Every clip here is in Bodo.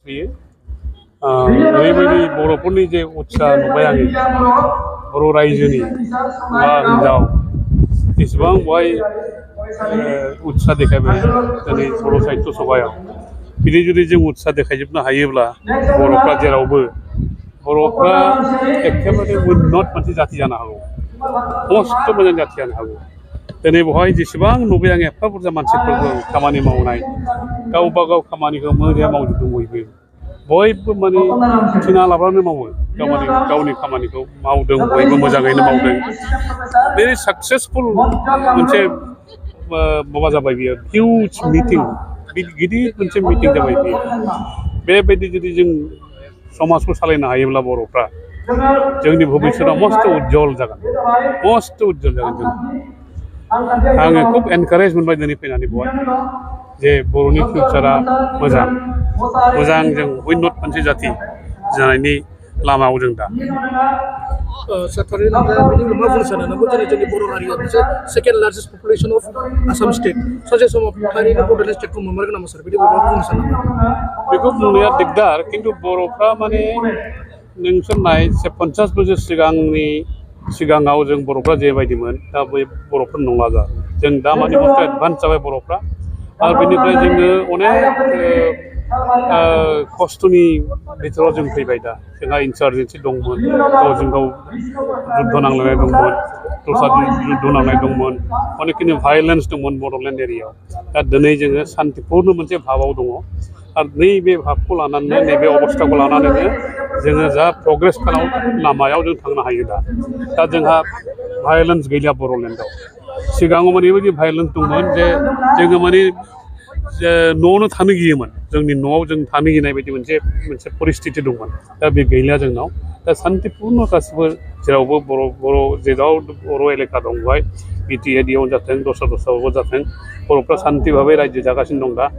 फैयो ओरैबायदि बर'फोरनि जे उत्साह नुबाय आङो बर' रायजोनि बा हिनजाव जेसेबां बहाय उत्साह देखायबाय दिनै बर' साहित्य सभायाव बिदि जुदि जों उत्साह देखायजोबनो हायोब्ला बर'फ्रा जेरावबो बर'फ्रा एखेबारे उन्नत मोनसे जाथि जानो हागौ मस्त मोजां जाथि जानो हागौ दिनै बेवहाय जेसेबां नुबाय आं एफा बुरजा मानसिफोरखौ खामानि मावनाय गावबा गाव खामानिखौ मोजां मावजोबदों बयबो माने थिना लाबानो मावो गावनि खामानिखौ मावदों बयबो मोजाङैनो मावदों भेरि साक्सेसफुल मोनसे माबा जाबाय बियो हिउज मिटिं गिदिर मोनसे मिटिं जाबाय बियो बेबायदि जुदि जों समाजखौ सालायनो हायोब्ला बर'फ्रा जोंनि भबिष्यतआ मस्त उज्जवल जागोन जों आङो खुब एनकारेज मोनबाय दिनै फैनानै बेवहाय जे बर'नि फिउचारा मोजां जों उन्नत मोनसे जाथि जानायनि लामायाव जों दा बर' हारिया मोनसे second largest population of Assam state सासे समाव थारैनो बड'लेण्ड स्टेटखौ मोनमारगोन नामा सार बिदि बुंनो सानो बेखौ बुंनाया दिगदार खिन्थु बर'फ्रा माने नोंसोर नाय 50 बोसोर सिगाङाव जों बर'फ्रा जेबायदिमोन दा बै बर'फोर नंला दा जों दा माने बुस्थु एडभान्स जाबाय बर'फ्रा आरो बेनिफ्राय जोङो अनेक खस्थ'नि बिथोराव जों फैबाय दा जोंहा इन्सार्जेन्सि दंमोन गावजों गाव जुद्ध नांलायनाय दंमोन दस्रा जुद्ध नांनाय दंमोन अनेकखिनि भायलेन्स दंमोन बड'लेण्ड एरियायाव दा दिनै जोङो सान्तिपुर्ण मोनसे भाबाव दङ आरो नैबे भाबखौ लानानै नैबे अबस्थाखौ लानानैनो जोङो जा प्रग्रेस लामायाव जों थांनो हायो दा जोंहा भायलेन्स गैलिया बड'लेण्डआव सिगाङाव माने ओरैबायदि भायलेन्स दंमोन जे जोङो माने न'आवनो थानो गियोमोन जोंनि न'आव जों थानो गिनाय बायदि मोनसे परिस्थिति दंमोन दा बे गैलिया जोंनाव दा सान्तिपुर्ण गासिबो जेरावबो बर' जेराव बर' एलेखा दं बेवहाय बिटिएडिआव जाथों दस्रायावबो जाथों बर'फ्रा सान्ति भाबै रायजो जागासिनो दं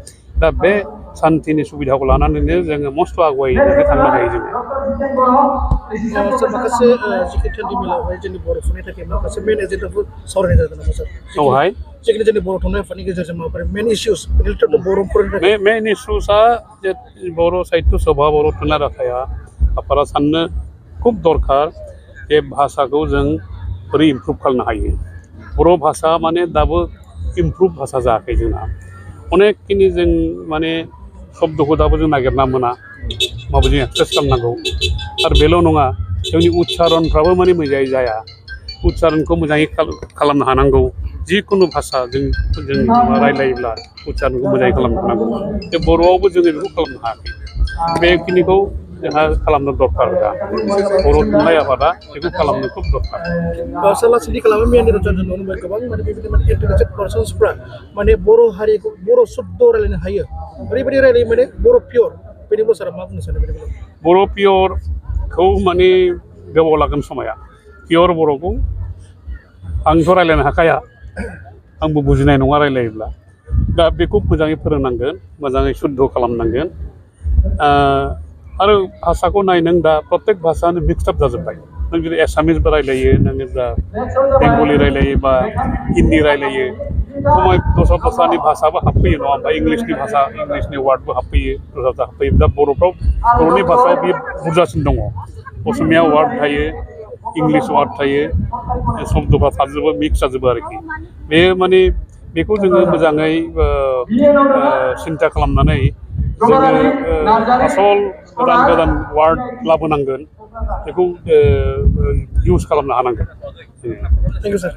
दा बे सान्तिनि सुबिदाखौ लानानैनो जोङो मस्त आगुवायनानै थांनो हायो जोङो माखासे जिखिनि मेलावहाय जोंनि बर'फोरनि थाखाय माखासे मेन एजेन्डाफोर सावरायनाय जादों नामा सार बेवहाय जिखिनि जोंनि बर' थुनलाइ आफादनि गेजेरजों माबाफोर मेन इस्युस रिलेटेड टु बर'फोरनि थाखाय मेन इस्युसआ जे बर' साहित्य सभा बर' थुनलाइ आफादा साननो खुब दरखार जे भाषाखौ जों बोरै इमप्रुभ खालामनो हायो बर' भाषा माने दाबो इमप्रुभ भाषा जायाखै जोंना अनेकखिनि जों माने शब्दखौ दाबो जों नागिरना मोना माबायदि एक्सेस खालामनांगौ आरो बेल' नङा जोंनि उच्चारणफ्राबो माने मोजाङै जाया उच्चारणखौ मोजाङै खालामनो हानांगौ जिखुनु भाषा जों रायलायोब्ला उच्चारणखौ मोजाङै खालामनो हानांगौ बे बर'आवबो जोङो बेखौ खालामनो हायाखै बेखिनिखौ जोंहा खालामनो दरखार दा बर' थुनलाइ आफादा बेखौ खालामनो खुब दरखार लासैनो खालामो मेन जों नुनो मोनो गोबां माने बेबायदि माने एडुकेटेड पार्सन्सफ्रा माने बर' हारिखौ बर' शब्द रायलायनो हायो ओरैबायदि रायलायो माने बर' पियर बेनि सारा मा बुंनो सानो बर' पियरखौ माने गोबाव लागोन समाया पियर बर'खौ आंथ' रायलायनो हाखाया आंबो बुजिनाय नङा रायलायोब्ला दा बेखौ मोजाङै फोरोंनांगोन मोजाङै शुद्ध खालामनांगोन आरो भाषाखौ नाय नों दा प्रत्येक भाषायानो मिक्सआप जाजोब्बाय नों जुदि एसामिसबो रायलायो नोङो दा बेंगलि रायलायो बा हिन्दी रायलायो समाय दस्रानि भाषाबो हाबफैयो नङा होमबा इंलिसनि वार्डबो हाबफैयो दस्रा हाबफैयो दा बर'नि भाषायाव बे बुरजासिन दङ असमिया वार्ड थायो इंलिस वार्ड थायो शब्दफ्रा थाजोबो मिक्स जाजोबो आरोखि बे माने बेखौ जोङो मोजाङै सिन्था खालामनानै जोङो आसल गोदान वार्ड लाबोनांगोन बेखौ इउज खालामनो हानांगोन थेंक इउ सार